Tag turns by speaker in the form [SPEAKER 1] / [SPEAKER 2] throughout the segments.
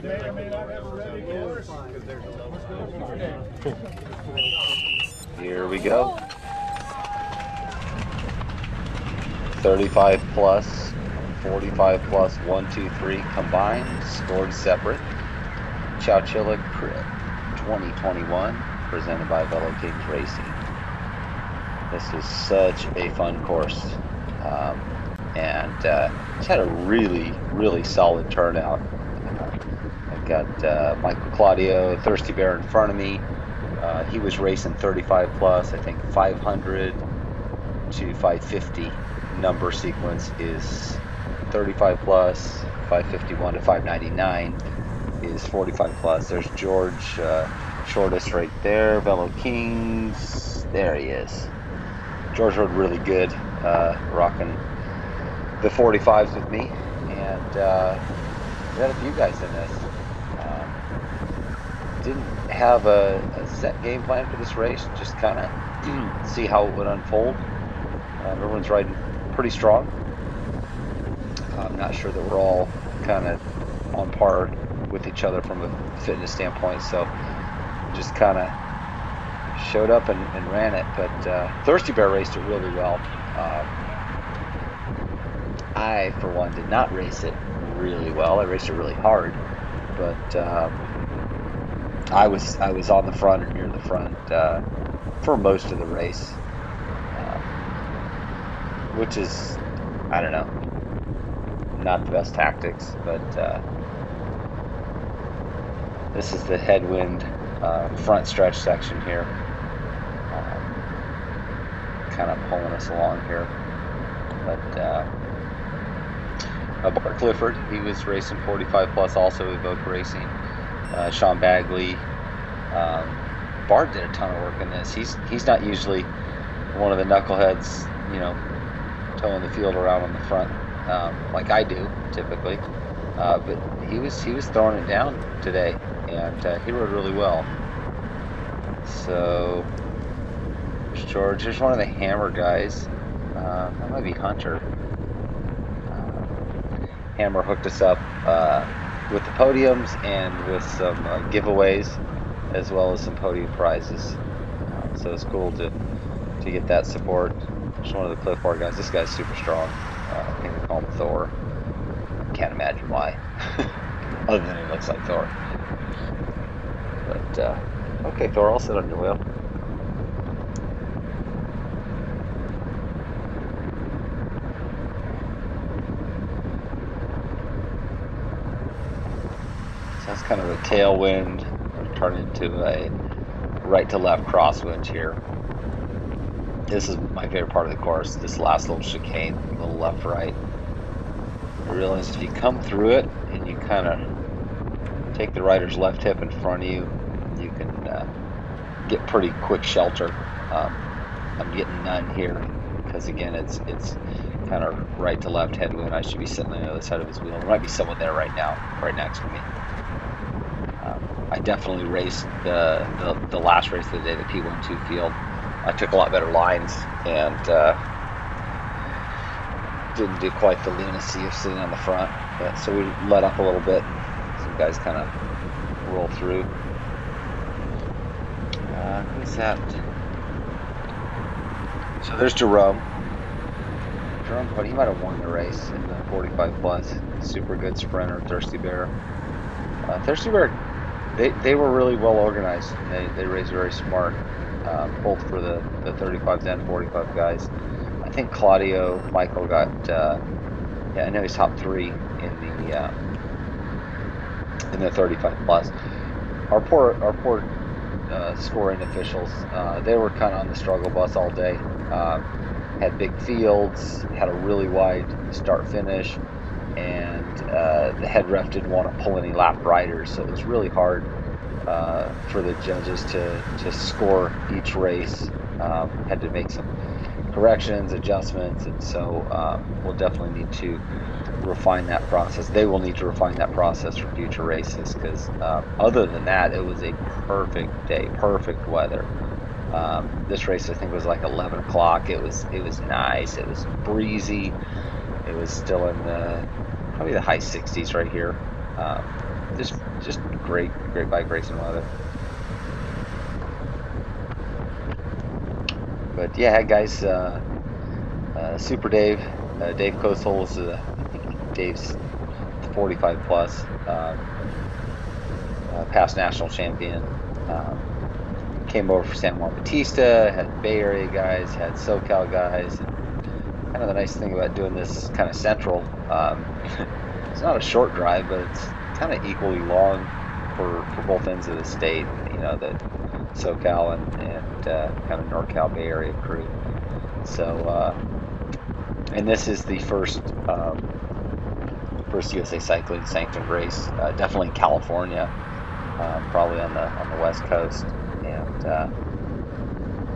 [SPEAKER 1] Here we go. 35 plus, 45 plus, 1, 2, 3 combined, scored separate. Chowchilla Crit 2021, presented by Velo Kings Racing. This was such a fun course, and it's had a really solid turnout. I've got Michael Claudio, Thirsty Bear in front of me. He was racing 35 plus, I think 500 to 550 number sequence is 35 plus, 551 to 599 is 45 plus. There's George, shortest right there, Velo Kings, there he is. George rode really good, rocking the 45s with me, and we had a few guys in this. Didn't have a set game plan for this race, just kind of see how it would unfold. Everyone's riding pretty strong. I'm not sure that we're all kind of on par with each other from a fitness standpoint, so just kind of showed up and ran it. But Thirsty Bear raced it really well. I, for one, did not race it really well. I raced it really hard, but I was on the front or near the front for most of the race, which is, I don't know, not the best tactics, but this is the headwind front stretch section here, kind of pulling us along here. But Bart Clifford, he was racing 45 plus, also Evoke Racing. Sean Bagley, Bart did a ton of work in this. He's not usually one of the knuckleheads, you know, towing the field around on the front like I do typically, but he was throwing it down today, and he rode really well. So there's George. There's one of the Hammer guys. That might be Hunter. Hammer hooked us up with the podiums and with some giveaways, as well as some podium prizes. So it's cool to get that support. Just one of the Cliff Bar guys. This guy's super strong. I think they call him Thor. Can't imagine why, other than he looks like Thor. But okay, Thor, I'll sit on your wheel. That's kind of a tailwind turned into a right to left crosswind here. This is my favorite part of the course, this last little chicane, little left right. I realize if you come through it and you kind of take the rider's left hip in front of you, you can get pretty quick shelter. I'm getting none here because again it's kind of right to left headwind. I should be sitting on the other side of his wheel. There might be someone there right now, right next to me. I definitely raced the last race of the day, the P12 field. I took a lot better lines and didn't do quite the lunacy of sitting on the front. So we let up a little bit. Some guys kind of roll through. Who's that? So there's Jerome. But he might have won the race in the 45 plus. Super good sprinter, Thirsty Bear. Thirsty Bear, they were really well organized, and they raced very smart, both for the 35s and 45 guys. I think Claudio Michael got, yeah, I know he's top 3 in the 35 plus. Our poor scoring officials, they were kind of on the struggle bus all day. Had big fields, had a really wide start finish, and the head ref didn't want to pull any lap riders, so it was really hard for the judges to score each race. Had to make some corrections, adjustments, and so we'll definitely need to refine that process. They will need to refine that process for future races, because other than that, it was a perfect day, perfect weather. This race I think was like 11 o'clock. It was nice. It was breezy. It was still in probably the high 60s right here. Just great bike racing weather. But yeah, guys, Super Dave, Dave Coastal is Dave's 45 plus, past national champion. Came over for San Juan Bautista, had Bay Area guys, had SoCal guys. And kind of the nice thing about doing this kind of central, it's not a short drive, but it's kind of equally long for both ends of the state. You know, the SoCal and kind of NorCal Bay Area crew. So, and this is the first USA Cycling sanctioned race, definitely in California, probably on the West Coast, and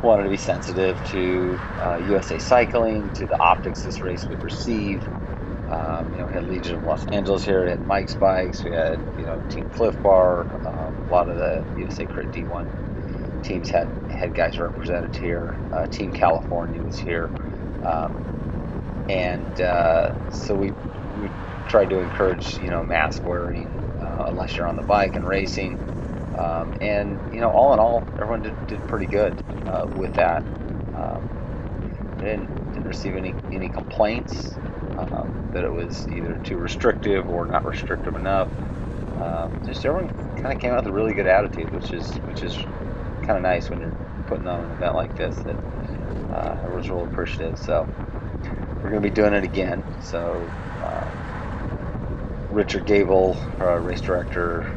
[SPEAKER 1] wanted to be sensitive to USA Cycling, to the optics this race would receive. You know, we had Legion of Los Angeles here, we had Mike's Bikes, we had, you know, Team Cliff Bar, a lot of the USA Crit D1 teams had guys represented here. Team California was here, and so we tried to encourage, you know, mask wearing unless you're on the bike and racing. And you know, all in all, everyone did pretty good with that. Didn't receive any complaints that it was either too restrictive or not restrictive enough. Just everyone kind of came out with a really good attitude, which is kind of nice when you're putting on an event like this. That everyone's real appreciative. So we're going to be doing it again. So Richard Gable, race director,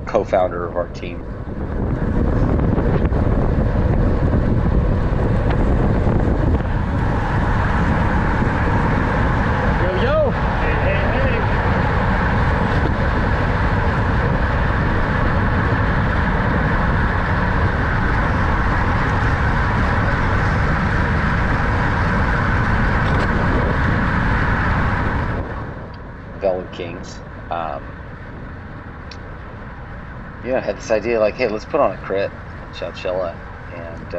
[SPEAKER 1] co-founder of our team.
[SPEAKER 2] Yo! Hey!
[SPEAKER 1] Velo Kings. Yeah, I had this idea like, hey, let's put on a crit in Chowchilla, and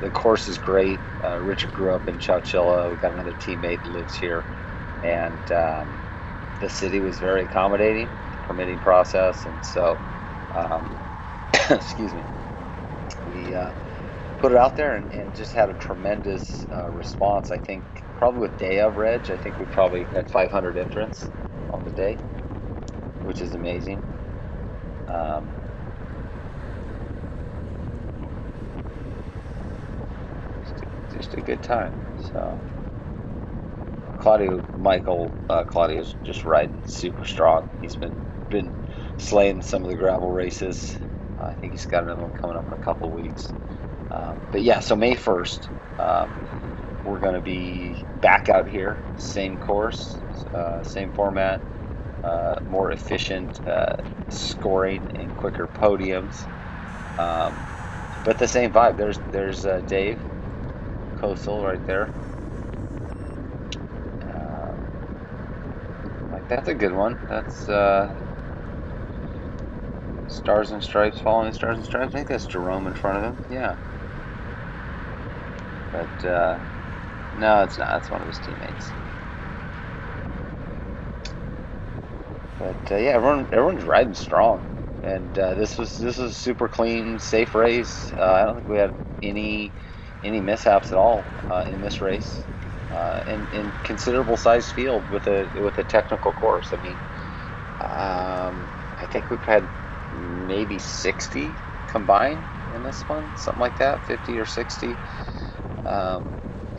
[SPEAKER 1] the course is great. Richard grew up in Chowchilla. We've got another teammate that lives here, and the city was very accommodating, permitting process, and so excuse me, we put it out there and just had a tremendous response. I think probably with day of Reg, I think we probably had 500 entrants on the day, which is amazing. Just a good time. So Claudio's just riding super strong. He's been slaying some of the gravel races. I think he's got another one coming up in a couple of weeks. But yeah, so May 1st, we're going to be back out here, same course, same format, more efficient scoring and quicker podiums, but the same vibe. There's Dave Coastal right there. Like, that's a good one. That's Stars and Stripes, following Stars and Stripes. I think that's Jerome in front of him. Yeah. But no, it's not. It's one of his teammates. But yeah, everyone's riding strong, and this was a super clean, safe race. I don't think we had any mishaps at all in this race, in considerable sized field with a technical course. I mean, I think we've had maybe 60 combined in this one, something like that, 50 or 60.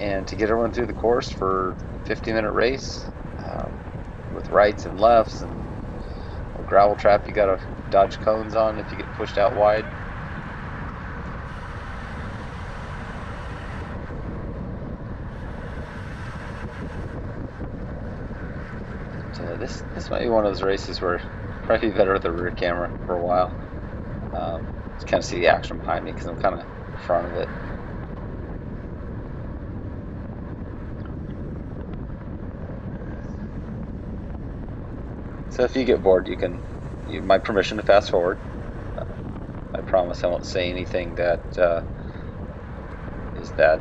[SPEAKER 1] And to get everyone through the course for a 50-minute race, with rights and lefts and a gravel trap, you gotta dodge cones on if you get pushed out wide. So this might be one of those races where probably be better with the rear camera for a while. To kind of see the action behind me because I'm kind of in front of it. So if you get bored, you have my permission to fast forward. I promise I won't say anything that is that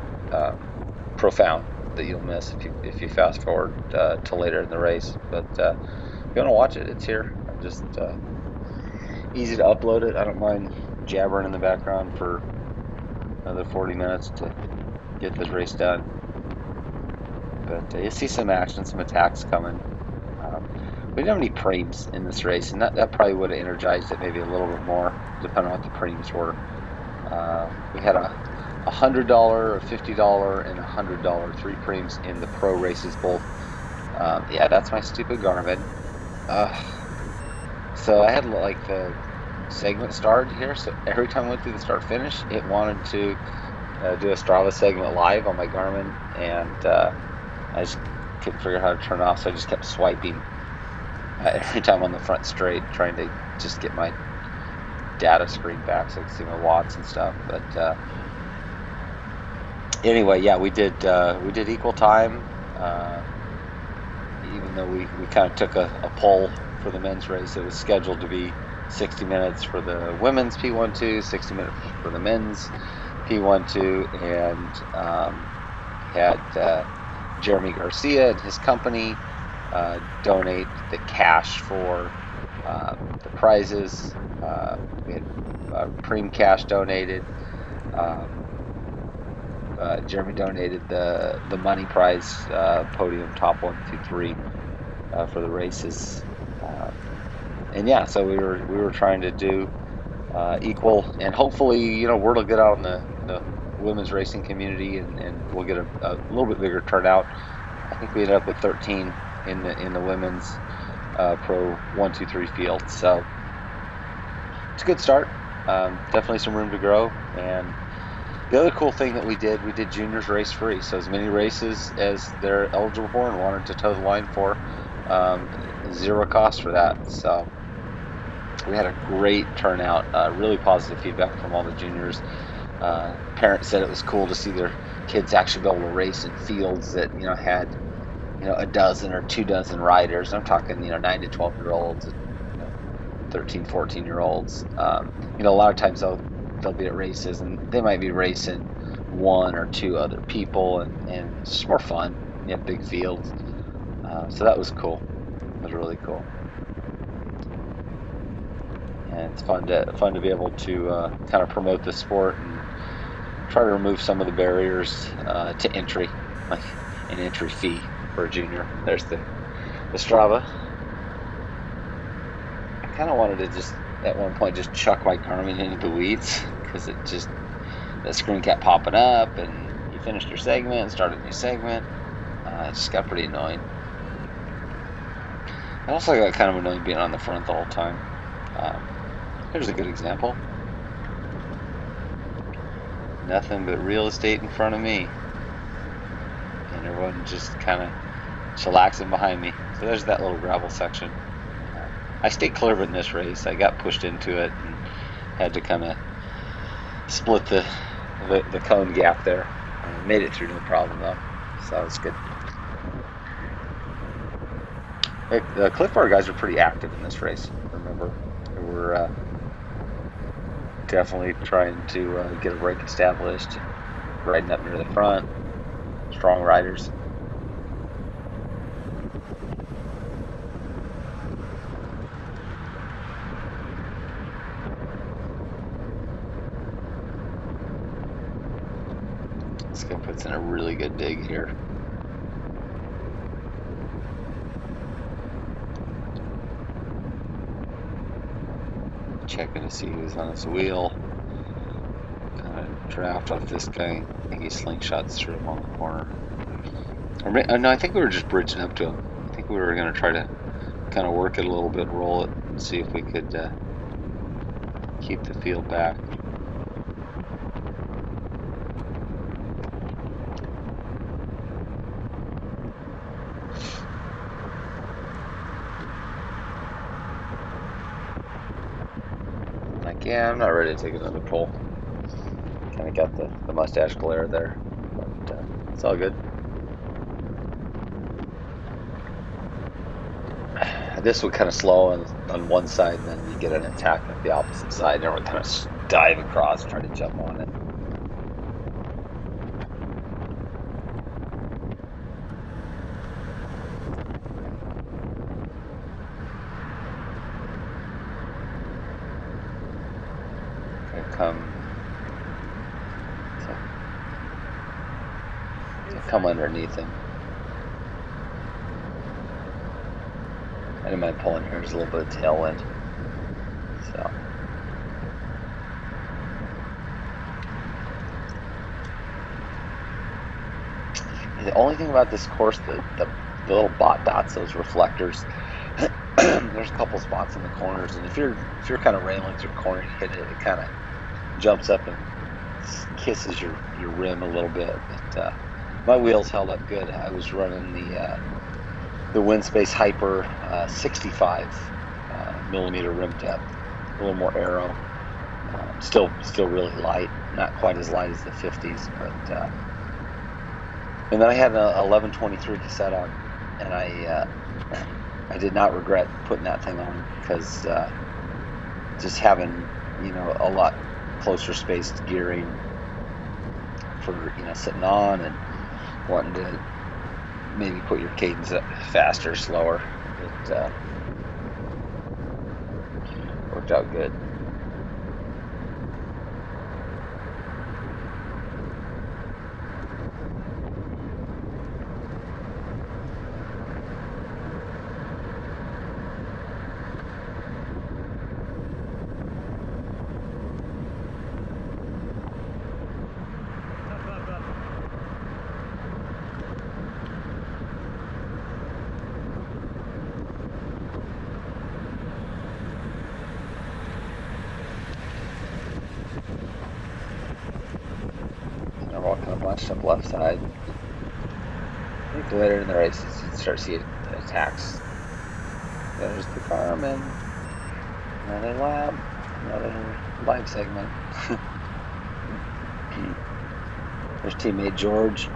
[SPEAKER 1] profound that you'll miss if you fast forward to later in the race. But if you want to watch it, it's here. just easy to upload it. I don't mind jabbering in the background for another 40 minutes to get this race done. But you see some action, some attacks coming. We didn't have any preems in this race, and that probably would have energized it maybe a little bit more, depending on what the preems were. We had a $100, a $50, and a $100 3 preems in the pro races both. Yeah, that's my stupid Garmin. So I had like the segment started here, so every time I went through the start finish, it wanted to do a Strava segment live on my Garmin, and I just couldn't figure out how to turn it off, so I just kept swiping every time on the front straight, trying to just get my data screen back so I could see my watts and stuff. But anyway, yeah, we did equal time, even though we kind of took a poll for the men's race. It was scheduled to be 60 minutes for the women's P12, 60 minutes for the men's P12, and had Jeremy Garcia and his company donate the cash for the prizes. We had Preem cash donated. Jeremy donated the money prize, podium top 1, 2, 3 for the races. And yeah, so we were trying to do equal, and hopefully, word will get out in the women's racing community, and we'll get a little bit bigger turnout. I think we ended up with 13 in the women's pro 1, 2, 3 field. So it's a good start. Definitely some room to grow. And the other cool thing that we did juniors race free. So as many races as they're eligible for and wanted to toe the line for, zero cost for that. So we had a great turnout, really positive feedback from all the juniors. Parents said it was cool to see their kids actually be able to race in fields that had a dozen or 2 dozen riders. I'm talking 9 to 12 year olds, 13, 14 year olds. A lot of times they'll be at races and they might be racing 1 or 2 other people, and it's just more fun. You have big fields, so that was cool. It was really cool. And it's fun to be able to kind of promote the sport and try to remove some of the barriers to entry, like an entry fee for a junior. There's the Strava. I kind of wanted to just at one point just chuck my Garmin into the weeds, because the screen kept popping up, and you finished your segment and started a new segment. It just got pretty annoying. I also got kind of annoying being on the front the whole time. Here's a good example. Nothing but real estate in front of me, and everyone just kind of chillaxing behind me. So there's that little gravel section. I stayed clear of it in this race. I got pushed into it and had to kind of split the cone gap there. Made it through no problem though, so it's good. The Cliff Bar guys are pretty active in this race. Remember, we were definitely trying to get a break established, riding up near the front. Strong riders. This guy puts in a really good dig here. Checking to see who's on his wheel. Kind of draft off this guy. I think he slingshots through him on the corner. No, I think we were just bridging up to him. I think we were going to try to kind of work it a little bit, roll it, and see if we could keep the field back. Yeah, I'm not ready to take another pull. Kind of got the mustache glare there, but it's all good. This would kind of slow on one side, and then you get an attack at the opposite side, and everyone kind of dive across, try to jump on it. to come underneath him. I didn't mind pulling here. There's a little bit of tailwind. So. The only thing about this course, the little bot dots, those reflectors, there's a couple spots in the corners, and if you're kind of railing through a corner, you hit it, it kind of jumps up and kisses your rim a little bit. But my wheels held up good. I was running the Windspace Hyper 65 millimeter rim depth, a little more aero. Still really light, not quite as light as the 50s, but and then I had an 1123 cassette on, and I did not regret putting that thing on, because just having, you know, a lot closer spaced gearing for, you know, sitting on and wanting to maybe put your cadence up faster, slower. It worked out good. Walking a bunch up left side. I think later in the race you start seeing attacks. There's the Carmen. Another lap. Another live segment. There's teammate George.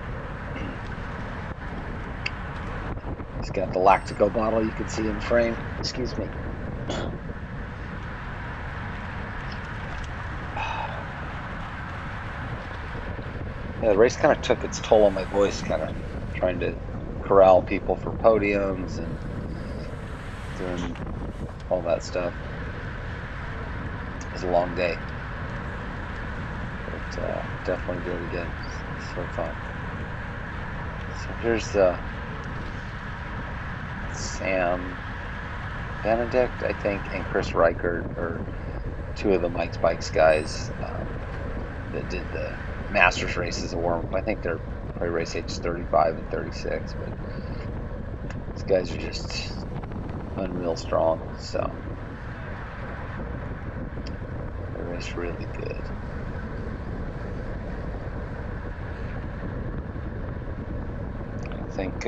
[SPEAKER 1] He's got the Lactico bottle, you can see in frame. Excuse me. Yeah, the race kind of took its toll on my voice, kind of trying to corral people for podiums and doing all that stuff. It was a long day, but definitely do it again. It's so fun. So here's Sam Benedict, I think, and Chris Reichert are two of the Mike's Bikes guys that did the Masters races of warm-up. I think they're probably race age 35 and 36, but these guys are just unreal strong, so they race really good. I think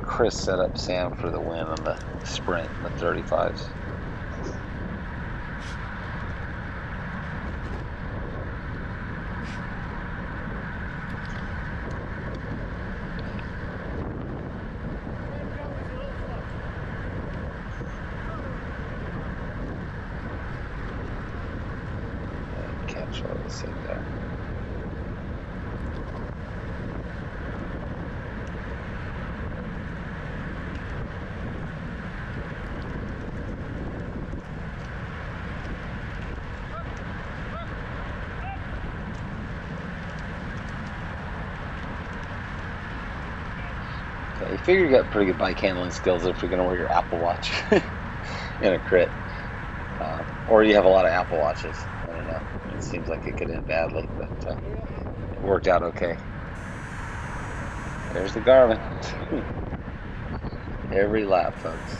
[SPEAKER 1] Chris set up Sam for the win on the sprint in the 35s. Catch all this in there. Okay, you figure you got pretty good bike handling skills if you're going to wear your Apple Watch in a crit. Or you have a lot of Apple Watches. I don't know. It seems like it could end badly, but it worked out okay. There's the Garmin. Every lap, folks.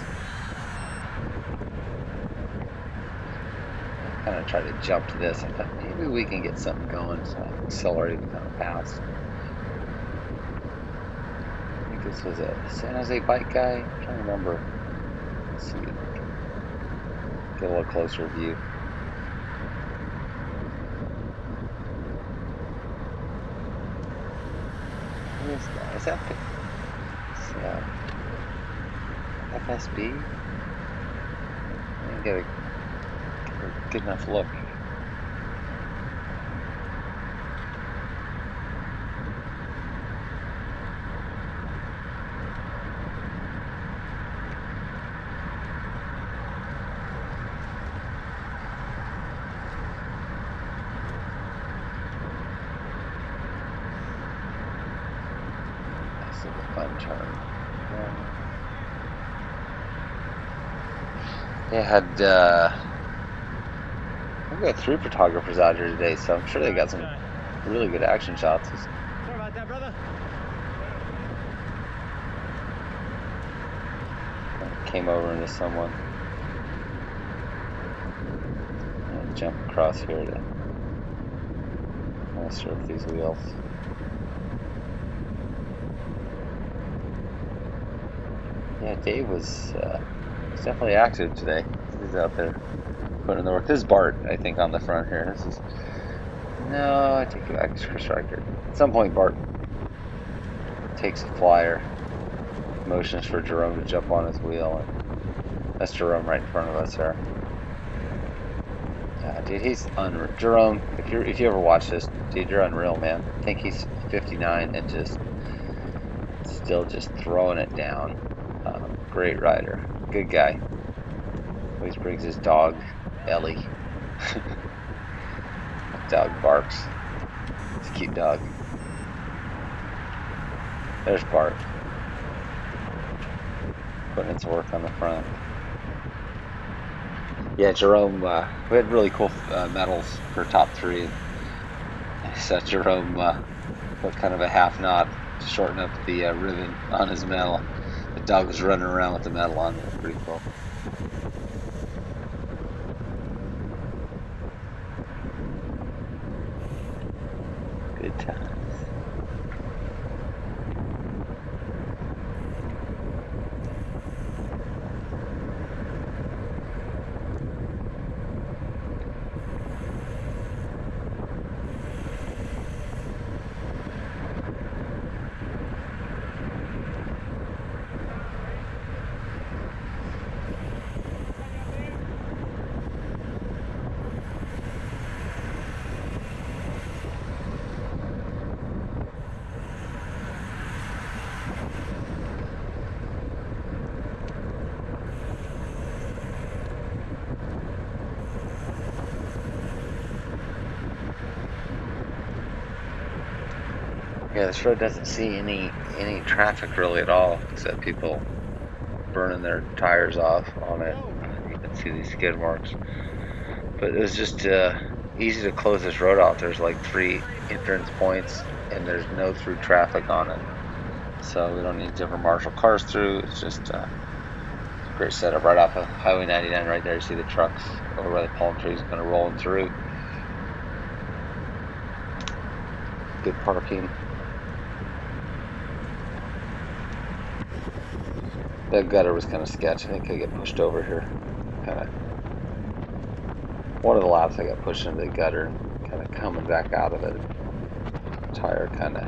[SPEAKER 1] Kind of tried to jump to this. I thought maybe we can get something going, so I accelerated kind of fast. I think this was a San Jose bike guy. I'm trying to remember. Let's see. Get a little closer view. Who is that? Is that FSB? I didn't get a good enough look. Fun turn. They had we've got 3 photographers out here today, so I'm sure they got some really good action shots.
[SPEAKER 2] Sorry about that, brother.
[SPEAKER 1] Came over into someone. And jump across here to surf these wheels. Yeah, Dave was definitely active today. He's out there putting in the work. This is Bart, I think, on the front here. This is no, I take it back. It's Chris Reichert. At some point, Bart takes a flyer, motions for Jerome to jump on his wheel, and that's Jerome right in front of us there. Yeah, dude, he's unreal. Jerome, if you ever watch this, dude, you're unreal, man. I think he's 59 and just still just throwing it down. Great rider, good guy. Always brings his dog, Ellie. Dog barks. It's a cute dog. There's Bart. Putting its work on the front. Yeah, Jerome, we had really cool medals for top 3. So Jerome put kind of a half knot to shorten up the ribbon on his medal. The dog was running around with the medal on. It was pretty cool. Good times. Yeah, this road doesn't see any traffic really at all, except people burning their tires off on it. You can see these skid marks. But it was just easy to close this road off. There's like 3 entrance points, and there's no through traffic on it. So we don't need to ever marshal cars through. It's just a great setup right off of Highway 99 right there. You see the trucks over by the palm trees kind of rolling through. Good parking. That gutter was kind of sketchy. I think I get pushed over here. Kind of. One of the laps I got pushed into the gutter and kind of coming back out of it. Tire kind of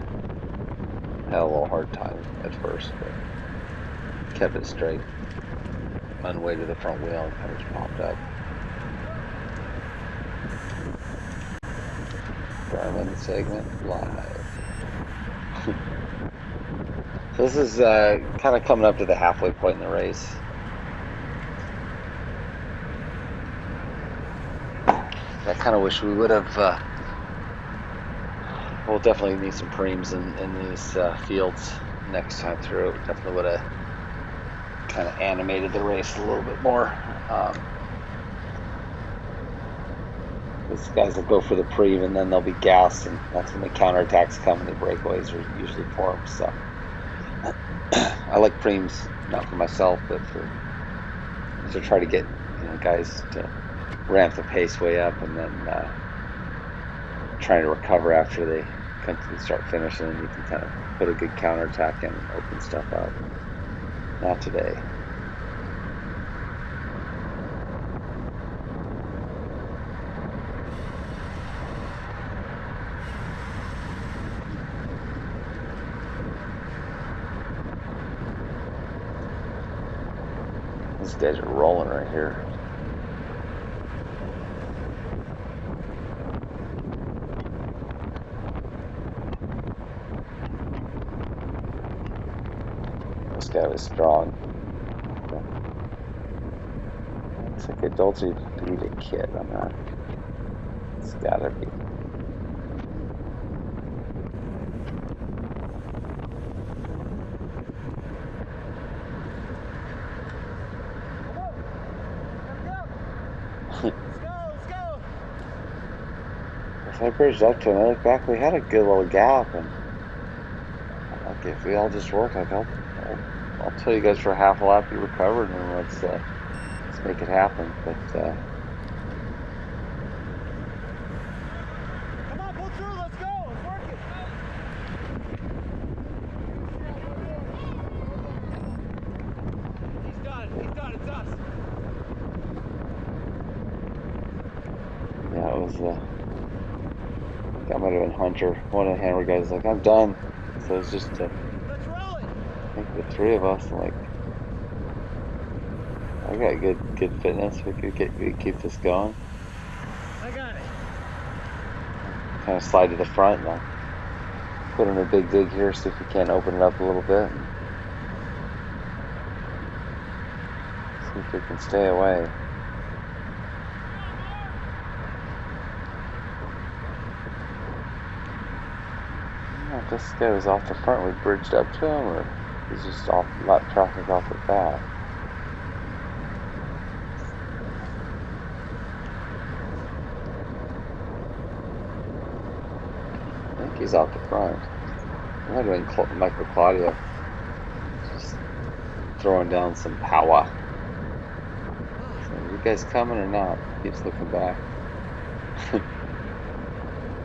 [SPEAKER 1] had a little hard time at first, but kept it straight. On the way to the front wheel and kind of just popped up. Garmin segment live. So this is kind of coming up to the halfway point in the race. I kind of wish we would have. We'll definitely need some preems in these fields next time through. Definitely would have kind of animated the race a little bit more. These guys will go for the preem and then they'll be gassed, and that's when the counterattacks come and the breakaways are usually formed. So I like preems, not for myself, but to try to get guys to ramp the pace way up, and then trying to recover after they come to the start finish, and then you can kind of put a good counterattack in and open stuff up. Not today. These guys are rolling right here. This guy was strong. Looks like a Dolce Vita kid. I'm not. It's gotta be.
[SPEAKER 2] Let's go, let's go.
[SPEAKER 1] As I bridged up to him, I looked back, we had a good little gap, and like if we all just work, like I'll tell you guys for half a lap you recovered, and let's make it happen. But
[SPEAKER 2] Come on, pull through, let's go, let's work it. He's done, it's us.
[SPEAKER 1] yeah, it was. I think I might have been Hunter. One of the hammer guys like, I'm done. So it was just
[SPEAKER 2] Let's roll it.
[SPEAKER 1] I think the three of us. Like, I got good fitness. We could keep this going.
[SPEAKER 2] I got it.
[SPEAKER 1] Kind of slide to the front, and I'll put in a big dig here, see if we can't open it up a little bit, and see if we can stay away. If this guy was off the front, we bridged up to him, or he's just off lap traffic off the back. I think he's off the front. It might have been Michael Claudio just throwing down some power. So, are you guys coming or not? Keeps looking back.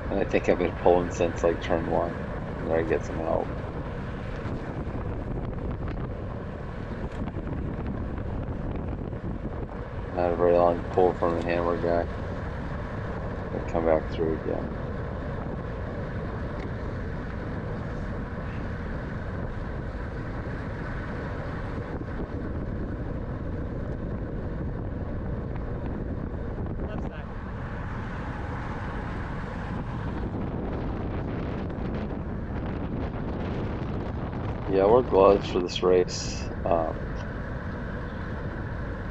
[SPEAKER 1] And I think I've been pulling since like turn 1. Where I get some help. Not a very long pull from the hammer guy. I'll come back through again.
[SPEAKER 2] Left side.
[SPEAKER 1] Yeah, we're gloves for this race.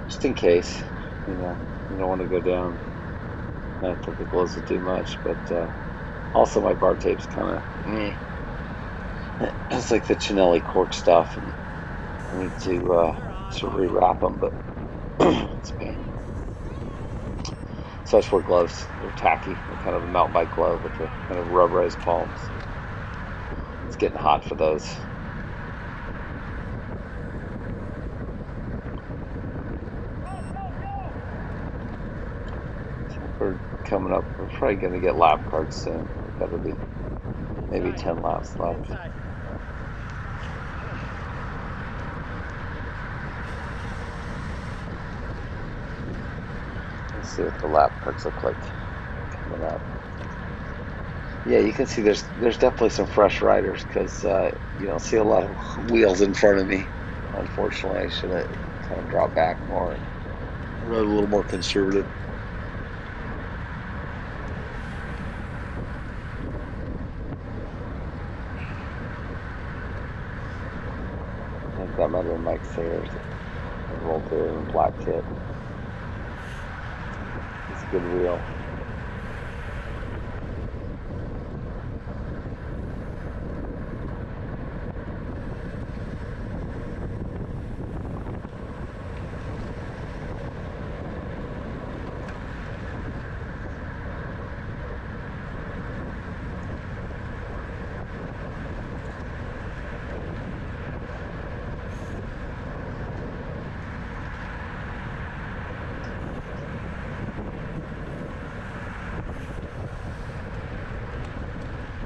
[SPEAKER 1] Just in case, you don't want to go down. Not that the gloves will do much, but also my bar tape's kind of it's like the Chinelli cork stuff, and I need to rewrap them, but it's a pain. So I just wear gloves. They're tacky. They're kind of a mountain bike glove with the kind of rubberized palms. It's getting hot for those. We're coming up. We're probably going to get lap cards soon. That'll be maybe 10 laps left.
[SPEAKER 2] Inside.
[SPEAKER 1] Let's see what the lap cards look like coming up. Yeah, you can see there's definitely some fresh riders because you don't see a lot of wheels in front of me. Unfortunately, I should have kind of dropped back more and rode a little more conservative. I think that might have been Mike Sayers that rolled through in black tip. It's a good wheel.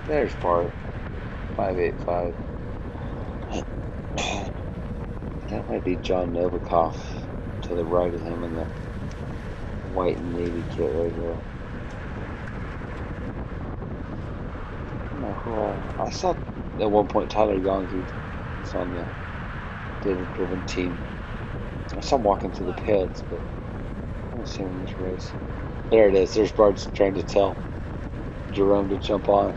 [SPEAKER 1] There's part 585. That might be John Novikov to the right of him in the white and navy kit right here. I don't know who I saw at one point Tyler Young, who's on the David Driven team. I saw him walking through the pits, but I haven't seen him in this race. There it is. There's Bart's trying to tell Jerome to jump on.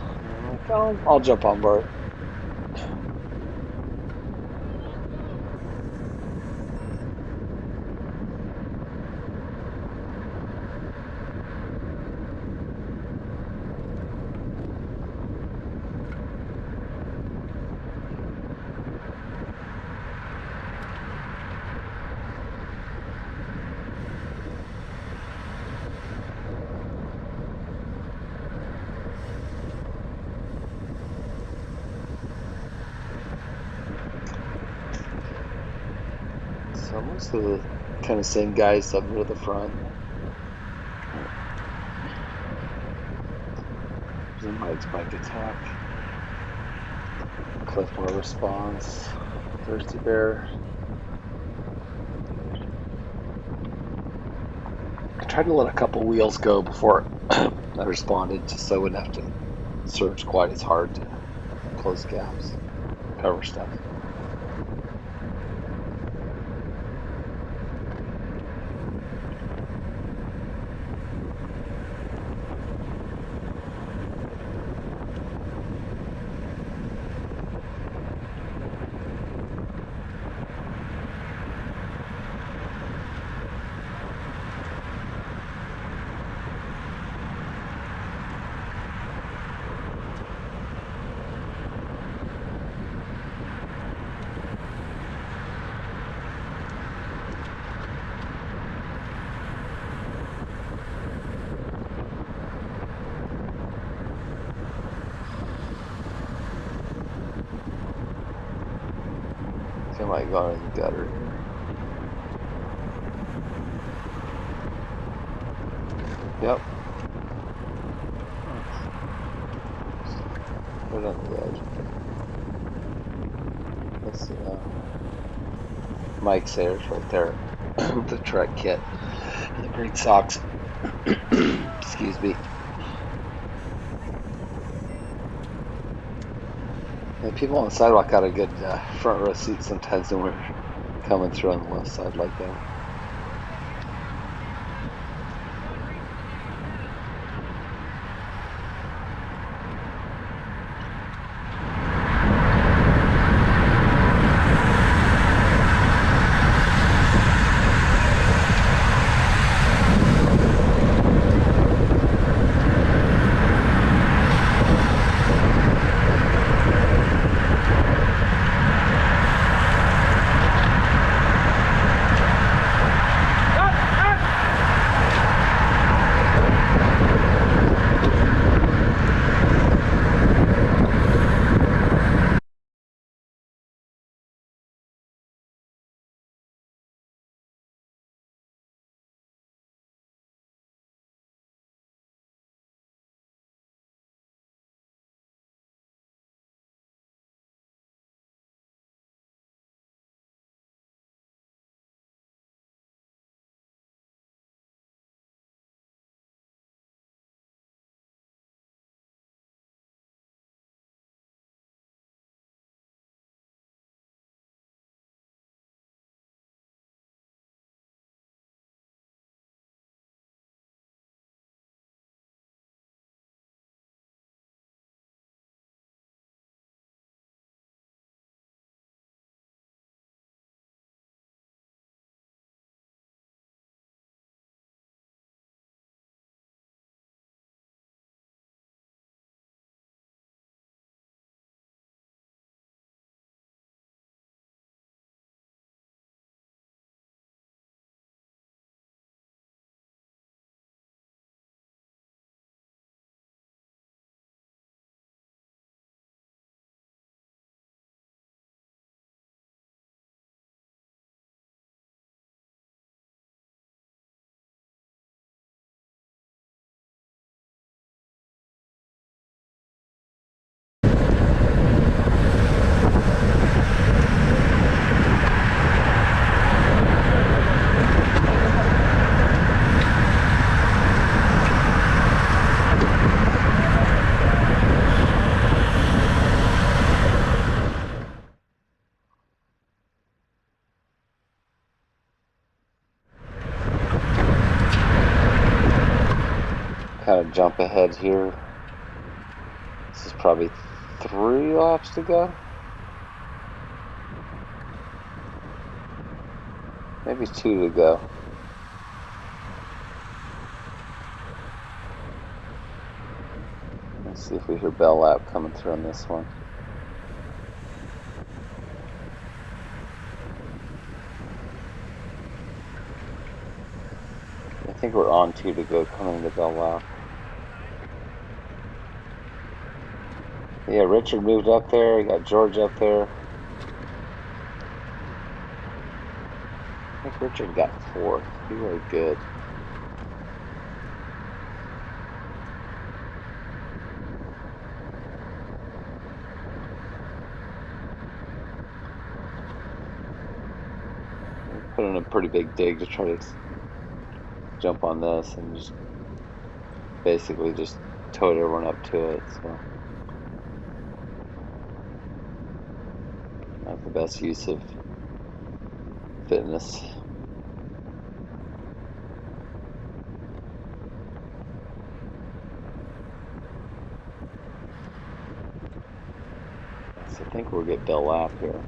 [SPEAKER 1] I'll jump on Bart. Most of the kind of same guys up near the front. There's Mike's bike attack. Cliffmore response. Thirsty Bear. I tried to let a couple wheels go before I responded, just so I wouldn't have to surge quite as hard to close gaps, cover stuff. I might go in the gutter here. Yep. Right on the edge. Let's see now. Mike's there, it's right there. The Trek kit. And the green socks. Excuse me. And people on the sidewalk got a good front row seat sometimes when we're coming through on the left side like that. Kind of jump ahead here. This is probably 3 laps to go. Maybe 2 to go. Let's see if we hear bell lap coming through on this one. I think we're on 2 to go coming to bell lap. Yeah, Richard moved up there. We got George up there. I Richard got fourth. He rode good. Put in a pretty big dig to try to jump on this and just basically just towed everyone up to it. So not the best use of fitness. So I think we'll get Bell Lap here.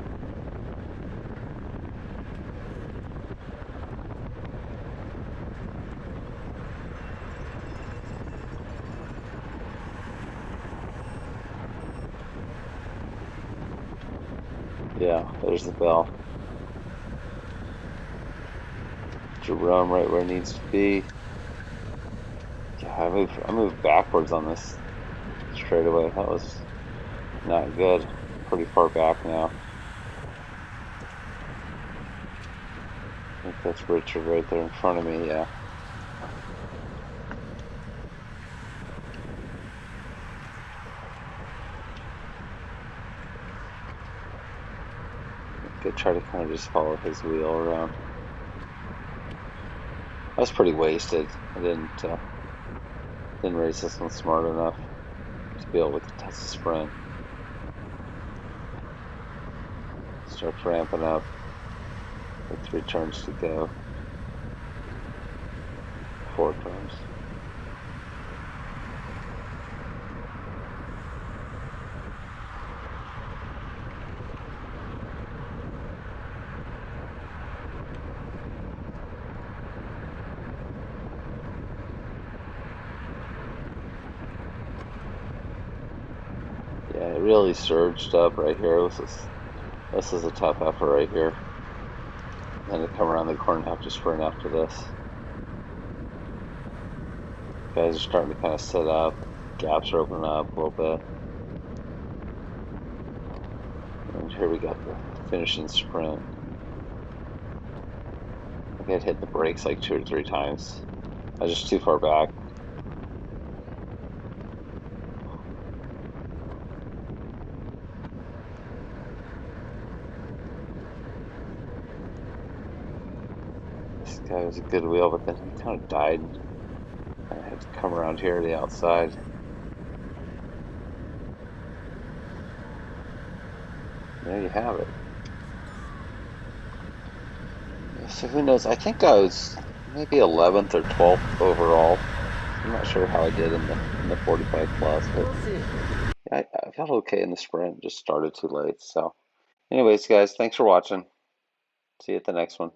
[SPEAKER 1] Yeah, there's the bell. Jerome right where it needs to be. Yeah, I moved backwards on this straightaway. That was not good. Pretty far back now. I think that's Richard right there in front of me, yeah. I could try to kind of just follow his wheel around. I was pretty wasted. I didn't race this one smart enough to be able to test the sprint. Starts ramping up with 3 turns to go. 4 turns. Yeah, it really surged up right here. This is a tough effort right here. And then to come around the corner and have to sprint after this. Guys are starting to kind of set up. Gaps are opening up a little bit. And here we got the finishing sprint. I think I'd hit the brakes like 2 or 3 times. I was just too far back. This guy was a good wheel, but then he kind of died. I had to come around here to the outside. There you have it. So who knows? I think I was maybe 11th or 12th overall. I'm not sure how I did in the 45 plus, but
[SPEAKER 2] We'll see.
[SPEAKER 1] yeah, I felt okay in the sprint. Just started too late. So, anyways, guys, thanks for watching. See you at the next one.